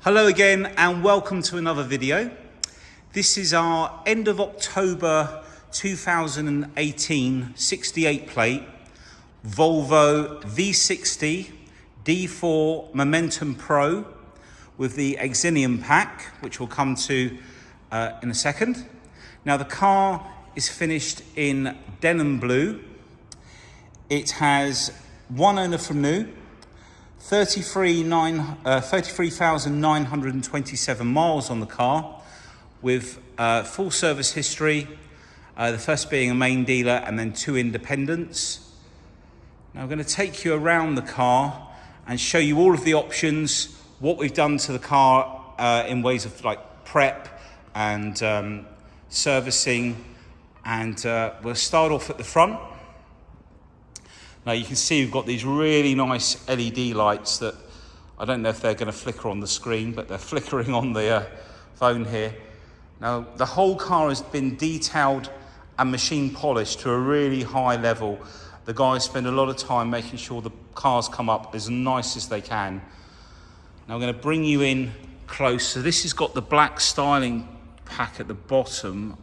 Hello again and welcome to another video. This is our end of October 2018 68 plate Volvo V60 D4 Momentum Pro with the Xenium pack, which we'll come to in a second. Now the car is finished in denim blue. It has one owner from new, 33,927 miles on the car with full service history, the first being a main dealer and then 2 independents. Now I'm going to take you around the car and show you all of the options, what we've done to the car in ways of like prep and servicing, and we'll start off at the front. Now you can see we've got these really nice LED lights that I don't know if they're going to flicker on the screen, but they're flickering on the phone here. Now the whole car has been detailed and machine polished to a really high level. The guys spend a lot of time making sure the cars come up as nice as they can. Now I'm going to bring you in close. So this has got the black styling pack at the bottom.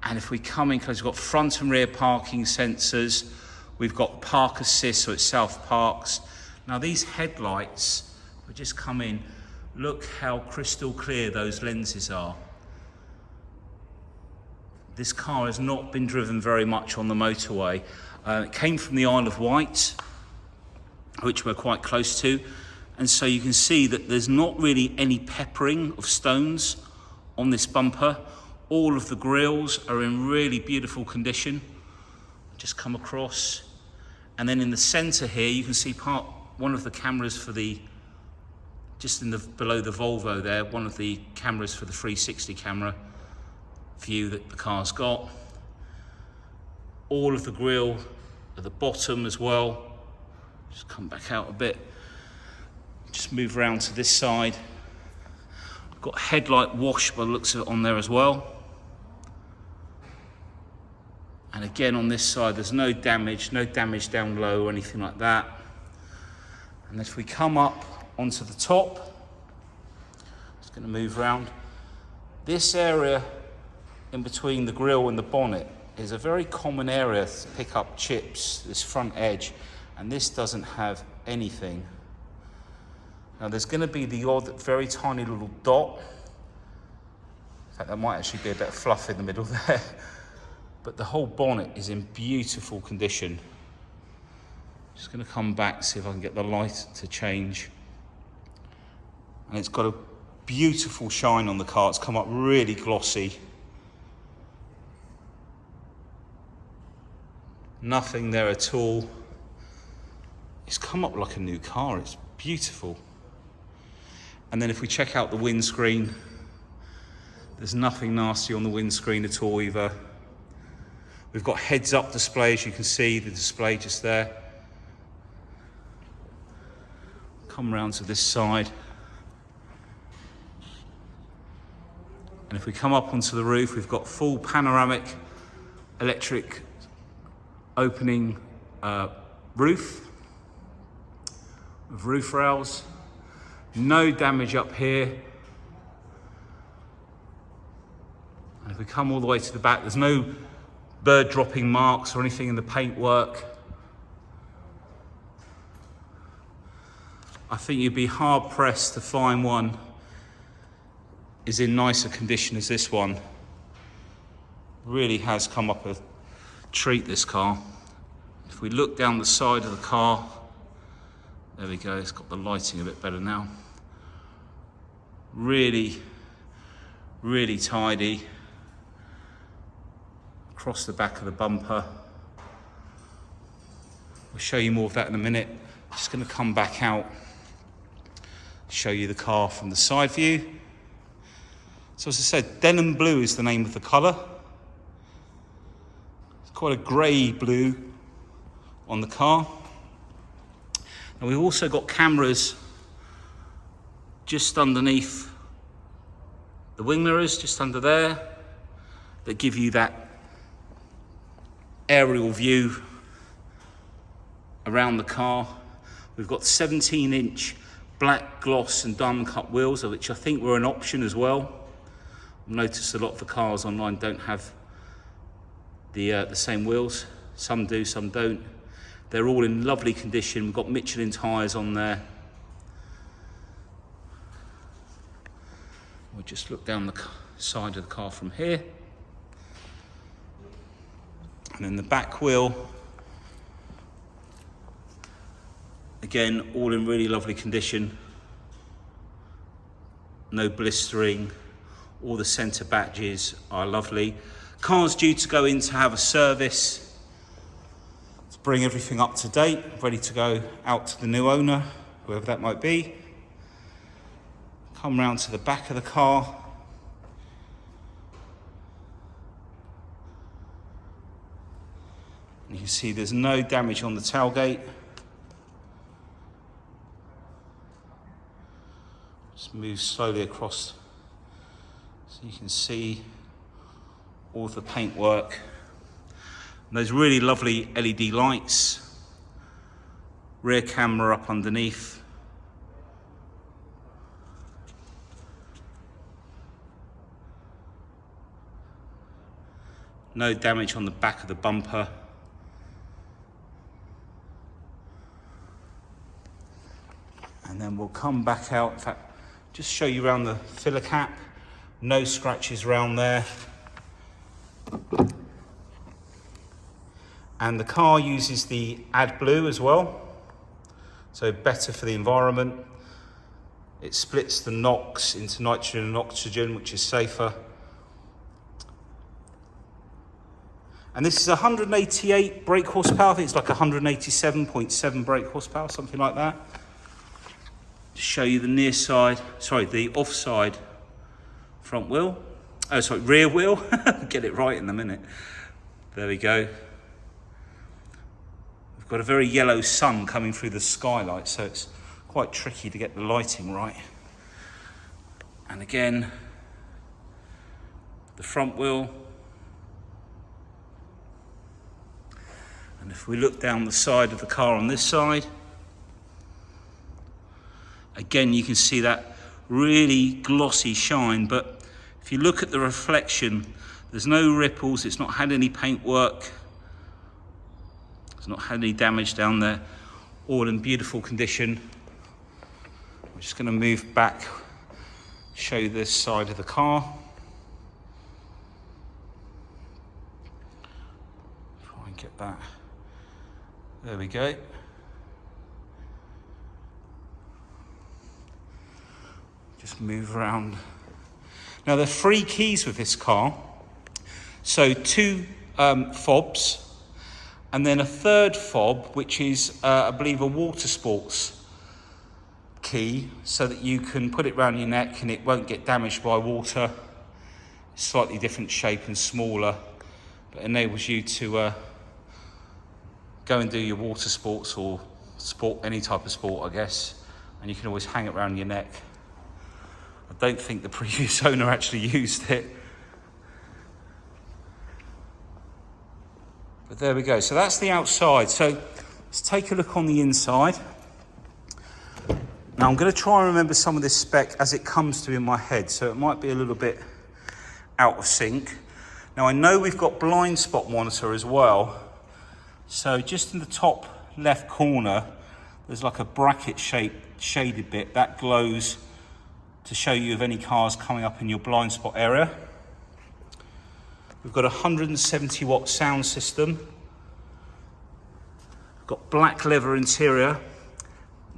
And if we come in close, we've got front and rear parking sensors. We've got park assist, so it self parks. Now these headlights, we just come in, look how crystal clear those lenses are. This car has not been driven very much on the motorway. It came from the Isle of Wight, which we're quite close to. And so you can see that there's not really any peppering of stones on this bumper. All of the grills are in really beautiful condition. Just come across. And then in the center here, you can see one of the cameras for the, just below the Volvo there, one of the cameras for the 360 camera view that the car's got. All of the grille at the bottom as well. Just come back out a bit. Just move around to this side. Got headlight wash by the looks of it on there as well. And again on this side, there's no damage down low or anything like that. And if we come up onto the top, just going to move around. This area in between the grille and the bonnet is a very common area to pick up chips, this front edge, and this doesn't have anything. Now there's going to be the odd, very tiny little dot. In fact, there might actually be a bit of fluff in the middle there. But the whole bonnet is in beautiful condition. Just going to come back, see if I can get the light to change. And it's got a beautiful shine on the car. It's come up really glossy. Nothing there at all. It's come up like a new car. It's beautiful. And then if we check out the windscreen, there's nothing nasty on the windscreen at all either. We've got heads-up display, as you can see, the display just there. Come round to this side. And if we come up onto the roof, we've got full panoramic electric opening roof with roof rails. No damage up here. And if we come all the way to the back, there's no bird dropping marks or anything in the paintwork. I think you'd be hard pressed to find one is in nicer condition as this one. Really has come up a treat, this car. If we look down the side of the car, there we go, it's got the lighting a bit better now. Really, really tidy. Across the back of the bumper. We'll show you more of that in a minute. Just going to come back out, show you the car from the side view. So as I said, denim blue is the name of the colour. It's quite a grey blue on the car. And we've also got cameras just underneath the wing mirrors, just under there, that give you that aerial view around the car. We've got 17-inch black gloss and diamond cut wheels, which I think were an option as well. I've noticed a lot of the cars online don't have the same wheels. Some do, some don't. They're all in lovely condition. We've got Michelin tyres on there. We'll just look down the side of the car from here. And then the back wheel, again, all in really lovely condition. No blistering. All the centre badges are lovely. Car's due to go in to have a service to bring everything up to date, ready to go out to the new owner, whoever that might be. Come round to the back of the car. You can see there's no damage on the tailgate. Just move slowly across so you can see all of the paintwork. And those really lovely LED lights. Rear camera up underneath. No damage on the back of the bumper. And then we'll come back out, in fact, just show you around the filler cap. No scratches around there. And the car uses the AdBlue as well, so better for the environment. It splits the NOx into nitrogen and oxygen, which is safer. And this is 188 brake horsepower. I think it's like 187.7 brake horsepower, something like that. To show you the the offside front wheel. Oh, sorry, rear wheel. Get it right in a minute. There we go. We've got a very yellow sun coming through the skylight, so it's quite tricky to get the lighting right. And again, the front wheel. And if we look down the side of the car on this side, again, you can see that really glossy shine, but if you look at the reflection, there's no ripples, it's not had any paint work, it's not had any damage down there, all in beautiful condition. I'm just going to move back, show you this side of the car. Try and get that. There we go. Just move around. Now, there are 3 keys with this car. So 2 fobs, and then a 3rd fob, which is, I believe, a water sports key, so that you can put it around your neck and it won't get damaged by water. It's slightly different shape and smaller, but enables you to go and do your water sports or sport, any type of sport, I guess, and you can always hang it around your neck. I don't think the previous owner actually used it. But there we go. So that's the outside. So let's take a look on the inside. Now I'm going to try and remember some of this spec as it comes to me in my head, so it might be a little bit out of sync. Now I know we've got blind spot monitor as well. So just in the top left corner, there's like a bracket shaped shaded bit that glows to show you of any cars coming up in your blind spot area. We've got a 170 watt sound system. We've got black leather interior.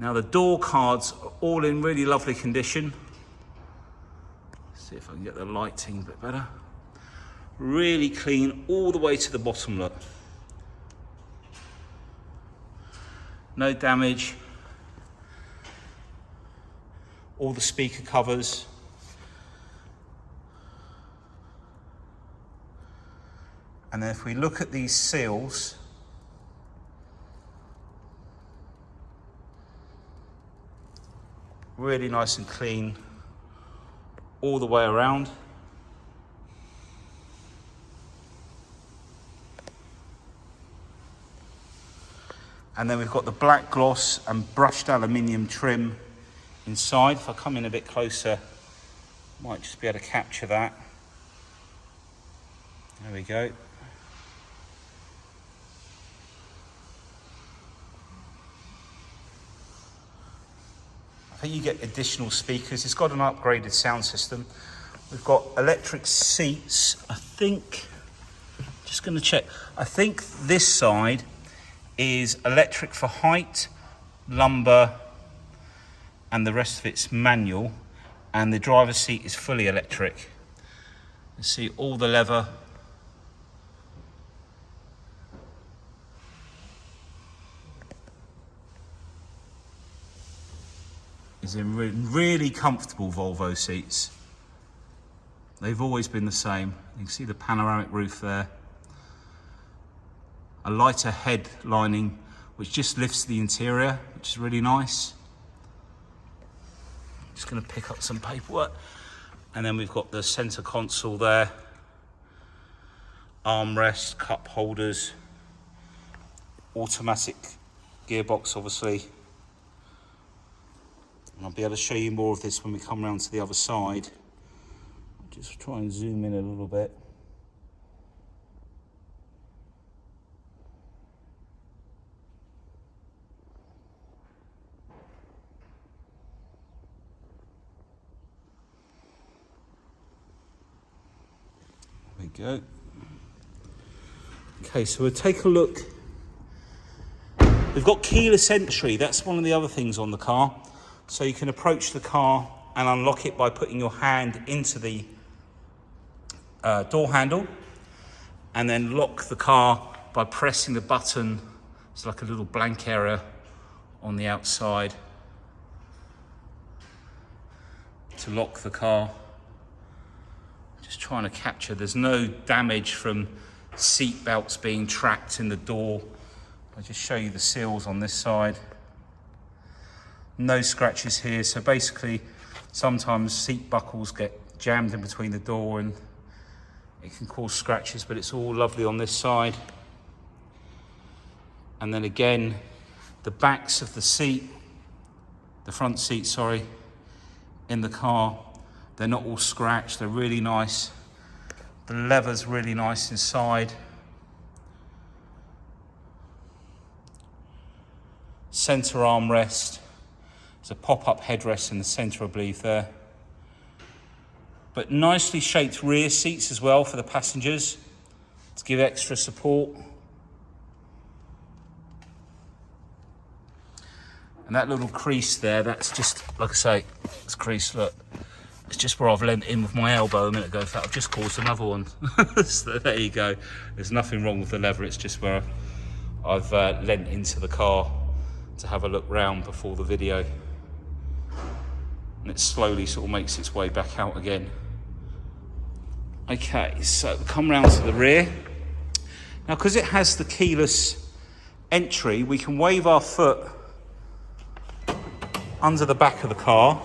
Now the door cards are all in really lovely condition. Let's see if I can get the lighting a bit better. Really clean all the way to the bottom, look. No damage. All the speaker covers. And then if we look at these seals, really nice and clean all the way around. And then we've got the black gloss and brushed aluminium trim inside. If I come in a bit closer, might just be able to capture that. There we go. I think you get additional speakers. It's got an upgraded sound system. We've got electric seats. I think, just going to check. I think this side is electric for height, lumbar, and the rest of it's manual. And the driver's seat is fully electric. You see all the leather. Is in really comfortable Volvo seats. They've always been the same. You can see the panoramic roof there. A lighter head lining which just lifts the interior, which is really nice. Just going to pick up some paperwork. And then we've got the center console there. Armrest, cup holders. Automatic gearbox, obviously. And I'll be able to show you more of this when we come around to the other side. Just try and zoom in a little bit. There we go. Okay, so we'll take a look. We've got keyless entry. That's one of the other things on the car. So you can approach the car and unlock it by putting your hand into the door handle, and then lock the car by pressing the button. It's like a little blank area on the outside to lock the car. Just trying to capture, there's no damage from seat belts being trapped in the door. I'll just show you the seals on this side. No scratches here, so basically sometimes seat buckles get jammed in between the door and it can cause scratches, but it's all lovely on this side. And then again, the backs of the seat, the front seat, sorry, in the car, they're not all scratched, they're really nice. The leather's really nice inside. Center armrest. There's a pop-up headrest in the center, I believe, there. But nicely shaped rear seats as well for the passengers to give extra support. And that little crease there, that's just, like I say, it's crease, look. It's just where I've leant in with my elbow a minute ago. In fact, I've just caused another one. So there you go. There's nothing wrong with the leather. It's just where I've leant into the car to have a look round before the video. And it slowly sort of makes its way back out again. Okay, so come round to the rear. Now, because it has the keyless entry, we can wave our foot under the back of the car,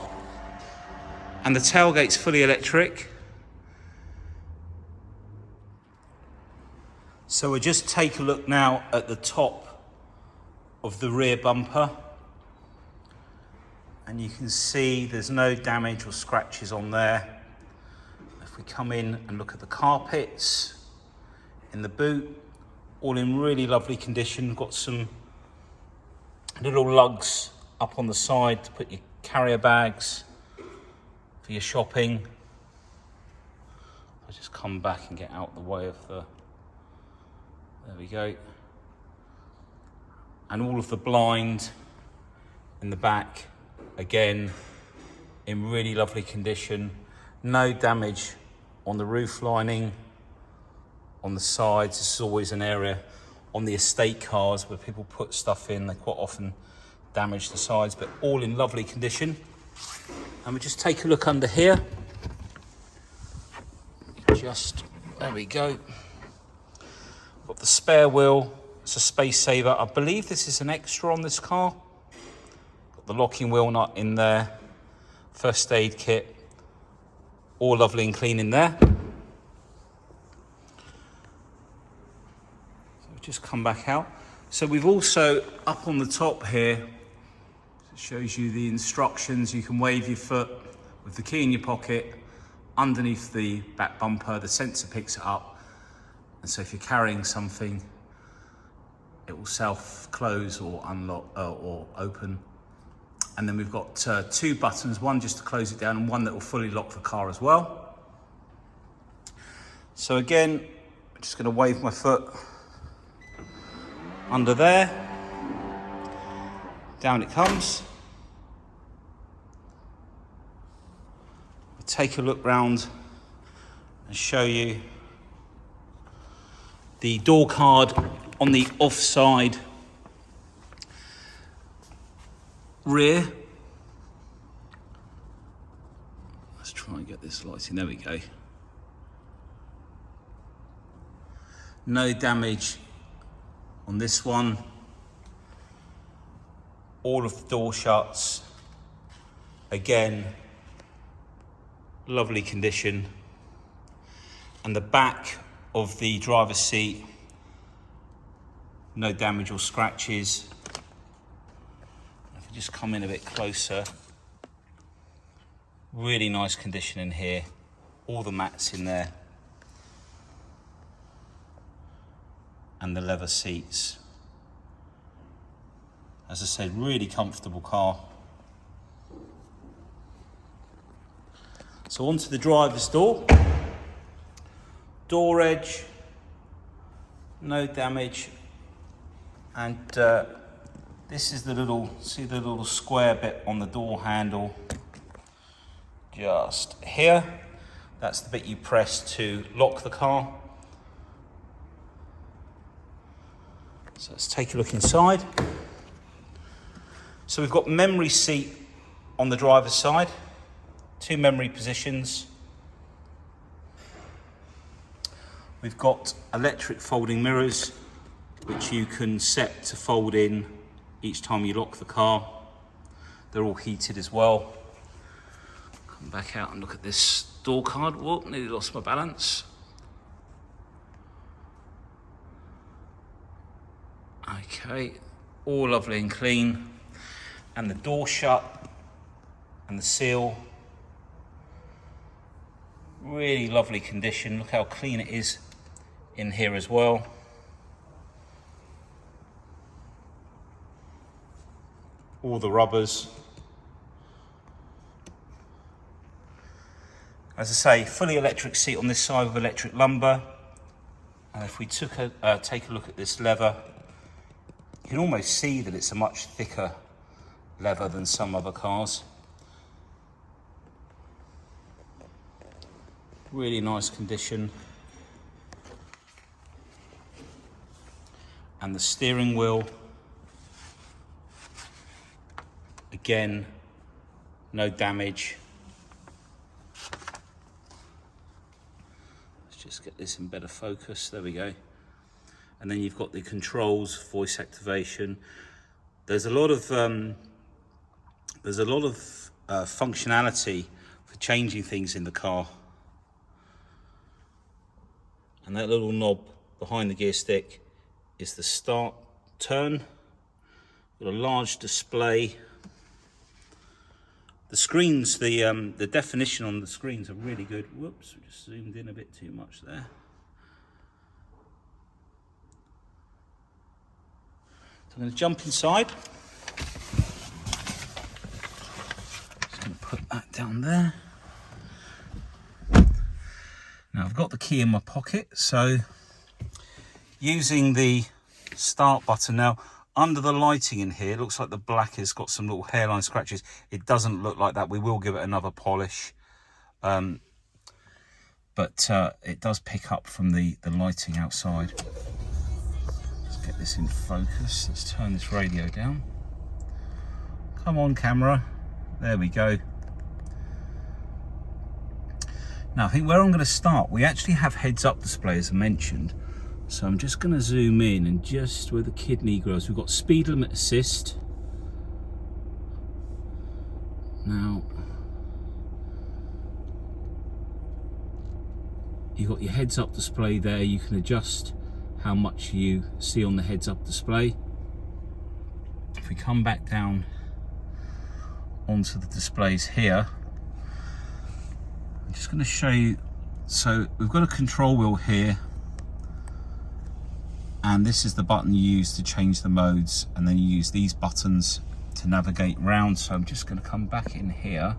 and the tailgate's fully electric. So we'll just take a look now at the top of the rear bumper. And you can see there's no damage or scratches on there. If we come in and look at the carpets in the boot, all in really lovely condition. Got some little lugs up on the side to put your carrier bags for your shopping. I'll just come back and get out of the way of the, there we go. And all of the blind in the back, again, in really lovely condition. No damage on the roof lining, on the sides. This is always an area on the estate cars where people put stuff in. They quite often damage the sides, but all in lovely condition. And we'll just take a look under here. Just, there we go. Got the spare wheel. It's a space saver. I believe this is an extra on this car. Got the locking wheel nut in there. First aid kit. All lovely and clean in there. So we'll just come back out. So we've also, up on the top here, It shows you the instructions. You can wave your foot with the key in your pocket underneath the back bumper. The sensor picks it up, and so if you're carrying something, it will self-close or unlock or open. And then we've got two buttons, one just to close it down and one that will fully lock the car as well. So again, I'm just going to wave my foot under there. Down it comes. I'll take a look round and show you the door card on the offside rear. Let's try and get this lighting. There we go. No damage on this one. All of the door shuts. Again, lovely condition. And the back of the driver's seat, no damage or scratches. If I just come in a bit closer, really nice condition in here. All the mats in there. And the leather seats. As I said, really comfortable car. So onto the driver's door. Door edge, no damage. And this is the little, see the little square bit on the door handle, just here. That's the bit you press to lock the car. So let's take a look inside. So we've got memory seat on the driver's side, 2 memory positions. We've got electric folding mirrors, which you can set to fold in each time you lock the car. They're all heated as well. Come back out and look at this door card. Whoa, nearly lost my balance. Okay, all lovely and clean. And the door shut and the seal. Really lovely condition. Look how clean it is in here as well. All the rubbers. As I say, fully electric seat on this side with electric lumbar. And if we take a look at this leather, you can almost see that it's a much thicker leather than some other cars. Really nice condition. And the steering wheel, again, no damage. Let's just get this in better focus. There we go. And then you've got the controls, voice activation. There's a lot of functionality for changing things in the car. And that little knob behind the gear stick is the start turn. Got a large display. The screens, the definition on the screens are really good. Whoops, we just zoomed in a bit too much there. So I'm going to jump inside. Just going to put that down there. Now I've got the key in my pocket, so using the start button now, under the lighting in here, it looks like the black has got some little hairline scratches. It doesn't look like that. We will give it another polish. But it does pick up from the lighting outside. Let's get this in focus. Let's turn this radio down. Come on, camera. There we go. Now, I think where I'm going to start, we actually have heads-up display, as I mentioned. So I'm just going to zoom in, and just where the kidney grows, we've got speed limit assist. Now, you've got your heads-up display there. You can adjust how much you see on the heads-up display. If we come back down onto the displays here. I'm just going to show you. So we've got a control wheel here, and this is the button you use to change the modes, and then you use these buttons to navigate round. So I'm just going to come back in here,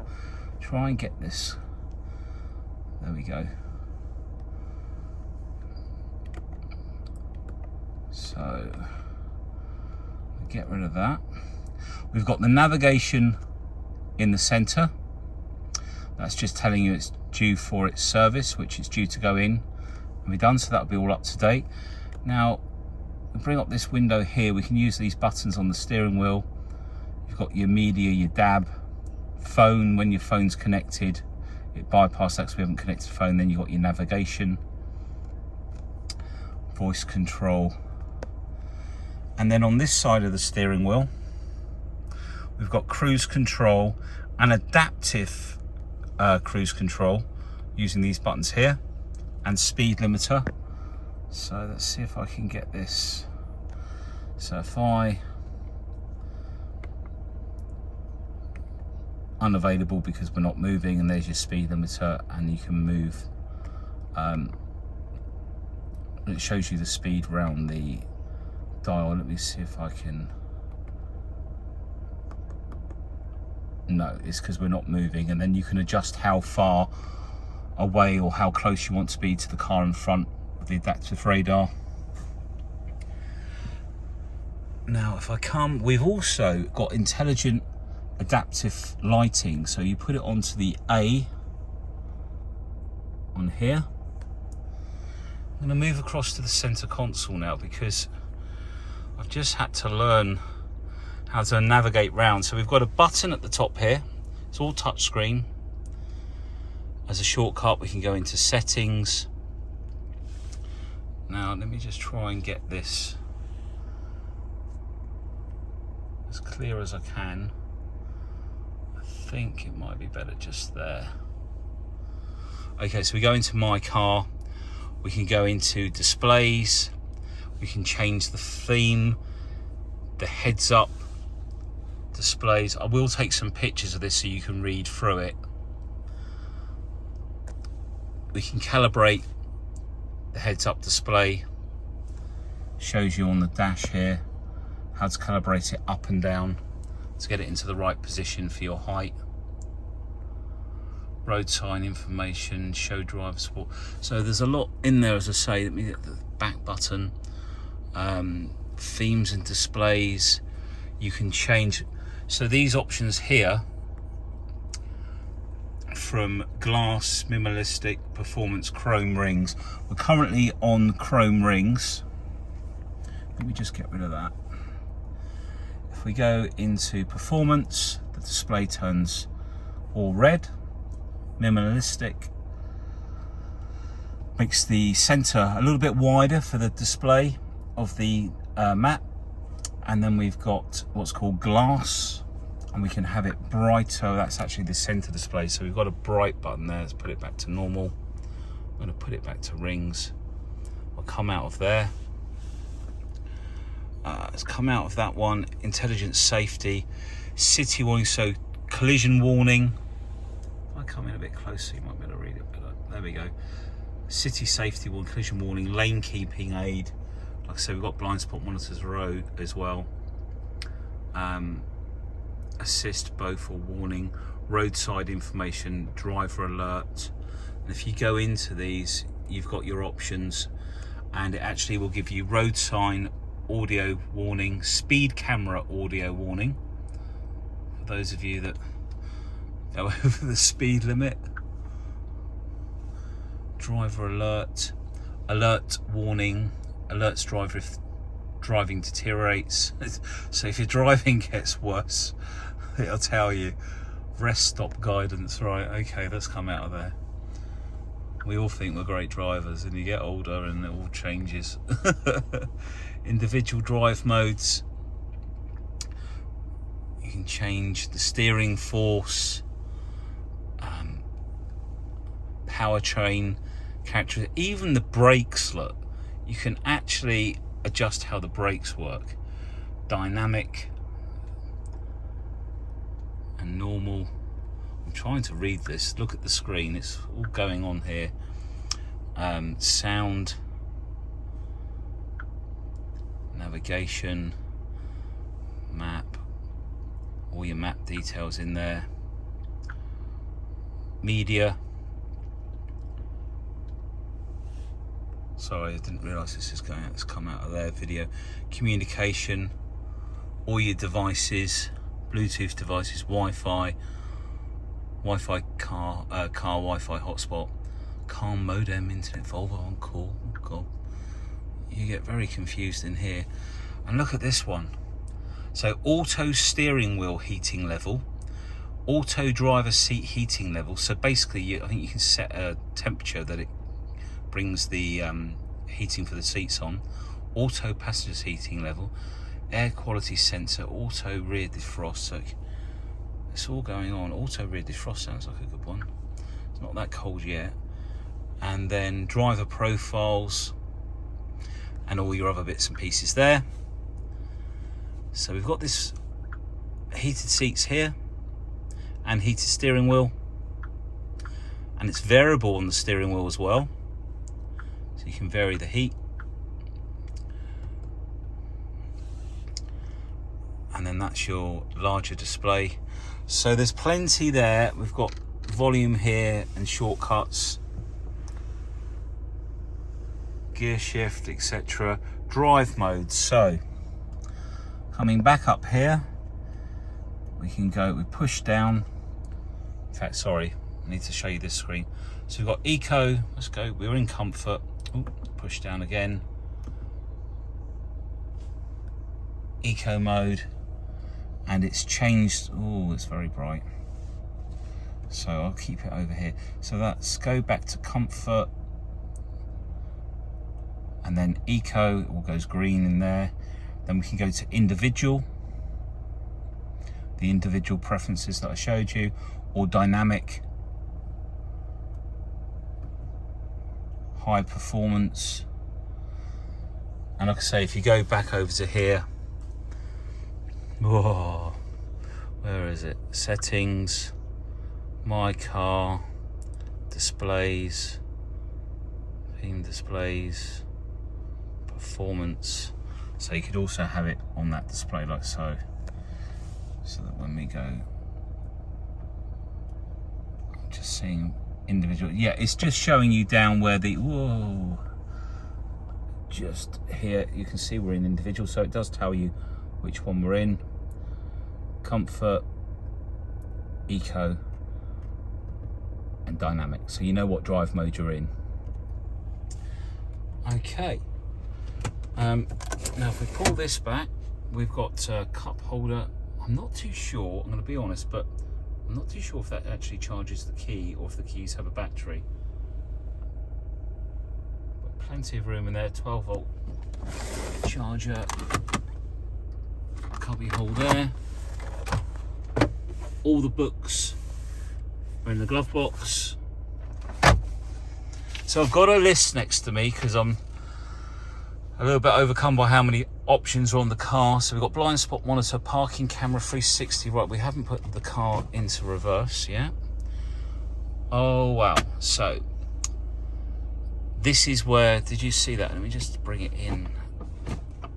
try and get this. There we go. So get rid of that. We've got the navigation in the center. That's just telling you it's due for its service, which is due to go in and be done, so that'll be all up to date. Now, we bring up this window here. We can use these buttons on the steering wheel. You've got your media, your DAB, phone. When your phone's connected, it bypasses that because we haven't connected the phone. Then you've got your navigation, voice control. And then on this side of the steering wheel, we've got cruise control and adaptive cruise control using these buttons here, and speed limiter. So let's see if I can get this. So if I unavailable because we're not moving, and there's your speed limiter, and you can move. It shows you the speed around the dial. Let me see if I can. No, it's because we're not moving, and then you can adjust how far away or how close you want to be to the car in front with the adaptive radar. Now if I come, we've also got intelligent adaptive lighting, so you put it onto the A on here. I'm going to move across to the center console now because I've just had to learn how to navigate round. So we've got a button at the top here. It's all touch screen. As a shortcut, we can go into settings. Now let me just try and get this as clear as I can. I think it might be better just there. Okay, so we go into my car. We can go into displays. We can change the theme, the heads up displays. I will take some pictures of this so you can read through it. We can calibrate the heads up display. Shows you on the dash here how to calibrate it up and down to get it into the right position for your height. Road sign information, show driver support. So there's a lot in there, as I say. Let me get the back button. Themes and displays. You can change. So these options here, from glass, minimalistic, performance, chrome rings. We're currently on chrome rings. Let me just get rid of that. If we go into performance, the display turns all red. Minimalistic makes the center a little bit wider for the display of the map. And then we've got what's called glass, and we can have it brighter. That's actually the center display. So we've got a bright button there. Let's put it back to normal. I'm going to put it back to rings. I'll come out of there. Let's come out of that one. Intelligent safety, city warning, so collision warning. If I come in a bit closer, you might be able to read it better. There we go. City safety warning, collision warning, lane keeping aid. Like I said, we've got blind spot monitors road as well. Assist both or warning, roadside information, driver alert. And if you go into these, you've got your options, and it actually will give you road sign audio warning, speed camera audio warning. For those of you that go over the speed limit. Driver alert, alert warning, alerts driver if driving deteriorates. So if your driving gets worse, it'll tell you. Rest stop guidance, right? Okay, let's come out of there. We all think we're great drivers, and you get older and it all changes. Individual drive modes. You can change the steering force, powertrain character, even the brakes. Look, you can actually adjust how the brakes work. Dynamic, and normal. I'm trying to read this. Look at the screen. It's all going on here. Sound, navigation, map, all your map details in there. Media. Sorry, I didn't realise this is going out. It's come out of there. Video, communication, all your devices, Bluetooth devices, Wi-Fi car Wi-Fi hotspot, car modem, internet, Volvo on call. Oh God, you get very confused in here. And look at this one. So auto steering wheel heating level, auto driver seat heating level. So basically, I think you can set a temperature that it brings the heating for the seats on. Auto passengers heating level, air quality sensor, auto rear defrost. So it's all going on. Auto rear defrost sounds like a good one. It's not that cold yet. And then driver profiles and all your other bits and pieces there. So we've got this heated seats here and heated steering wheel, and it's variable on the steering wheel as well, so you can vary the heat. And then that's your larger display. So there's plenty there. We've got volume here and shortcuts, gear shift, etc. Drive mode. So coming back up here, we can go with push down. In fact, sorry, I need to show you this screen. So we've got eco, let's go, we're in comfort. Ooh, push down again. Eco mode, and it's changed. Oh, it's very bright. So I'll keep it over here. So let's go back to comfort. And then eco, it all goes green in there. Then we can go to individual, the individual preferences that I showed you, or dynamic, high performance. And like I say, if you go back over to here, whoa, where is it? Settings, my car, displays, theme displays, performance. So you could also have it on that display like so, so that when we go, I'm just seeing individual, yeah, it's just showing you down where the, whoa, just here you can see we're in individual, so it does tell you which one we're in. Comfort, eco, and dynamic, so you know what drive mode you're in. Okay. Now if we pull this back, we've got a cup holder. I'm not too sure, I'm going to be honest, but I'm not too sure if that actually charges the key or if the keys have a battery. But plenty of room in there, 12 volt charger, cubby hole there. All the books are in the glove box. So I've got a list next to me because I'm a little bit overcome by how many options are on the car. So we've got blind spot monitor, parking camera, 360. Right, we haven't put the car into reverse yet. Oh wow. So this is where, did you see that? Let me just bring it in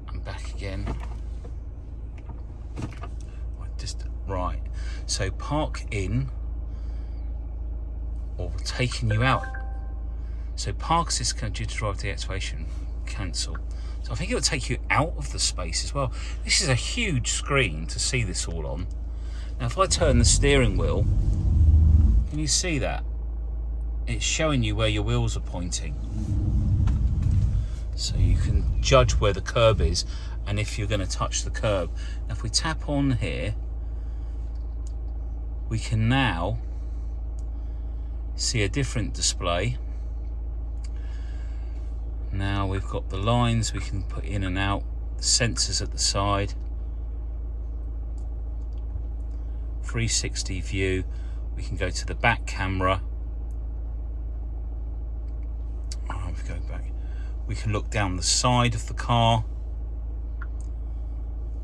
and back again. Right, so park in, or taking you out. So park assist due to drive deactivation, cancel. So I think it will take you out of the space as well. This is a huge screen to see this all on. Now if I turn the steering wheel, can you see that? It's showing you where your wheels are pointing. So you can judge where the curb is and if you're going to touch the curb. Now if we tap on here, we can now see a different display. Now we've got the lines we can put in and out, the sensors at the side, 360 view. We can go to the back camera. Oh, we go back. We can look down the side of the car.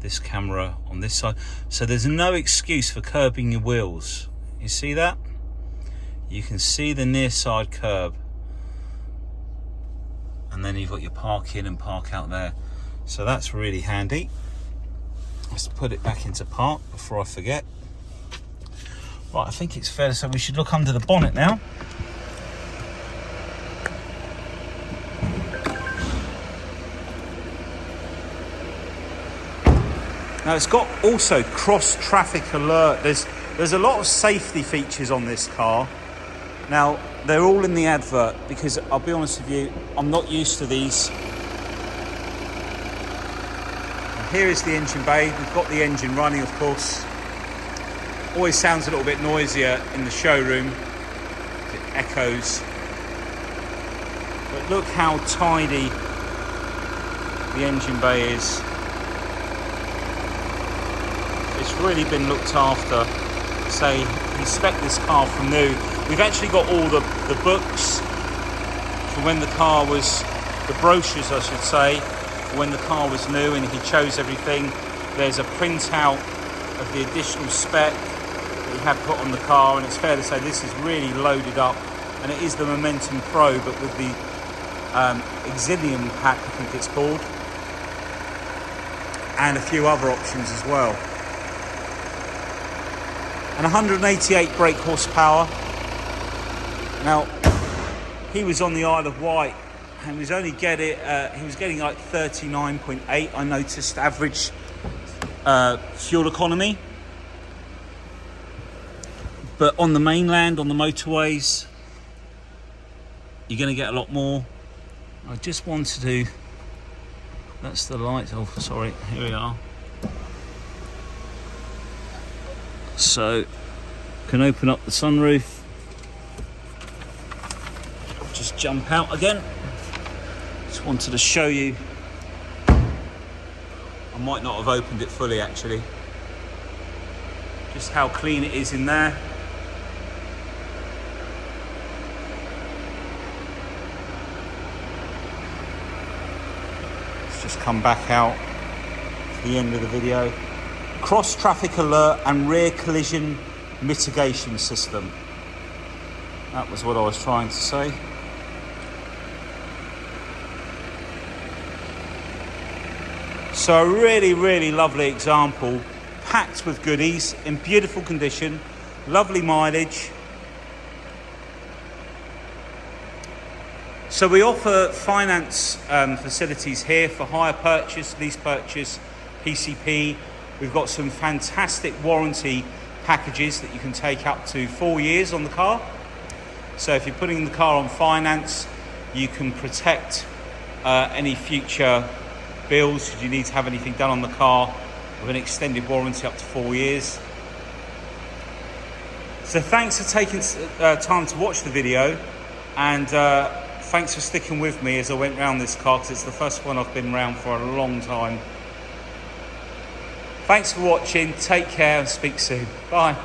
this camera on this side. So there's no excuse for curbing your wheels. You see that? You can see the near side curb. And then you've got your park in and park out there. So that's really handy. Let's put it back into park before I forget. Right, I think it's fair to say we should look under the bonnet now. Now it's got also cross traffic alert. There's a lot of safety features on this car. Now they're all in the advert because I'll be honest with you, I'm not used to these. And here is the engine bay. We've got the engine running, of course. Always sounds a little bit noisier in the showroom. It echoes. But look how tidy the engine bay is. It's really been looked after. Say, he spec'd this car from new. We've actually got all the books for when the car was, the brochures I should say, for when the car was new, and he chose everything. There's a printout of the additional spec that he had put on the car, and it's fair to say this is really loaded up, and it is the Momentum Pro, but with the Xenium pack, I think it's called, and a few other options as well. And 188 brake horsepower. Now, he was on the Isle of Wight and he was getting like 39.8, I noticed, average fuel economy. But on the mainland, on the motorways, you're going to get a lot more. I just wanted to, that's the light, oh sorry, here we are. So, can open up the sunroof, just jump out again. Just wanted to show you, I might not have opened it fully actually, just how clean it is in there. Let's just come back out to the end of the video. Cross traffic alert and rear collision mitigation system. That was what I was trying to say. So a really, really lovely example, packed with goodies, in beautiful condition, lovely mileage. So we offer finance facilities here for hire purchase, lease purchase, PCP. We've got some fantastic warranty packages that you can take up to 4 years on the car. So if you're putting the car on finance, you can protect any future bills should you need to have anything done on the car with an extended warranty up to 4 years. So thanks for taking time to watch the video, and thanks for sticking with me as I went round this car, because it's the first one I've been round for a long time. Thanks for watching, take care and speak soon. Bye.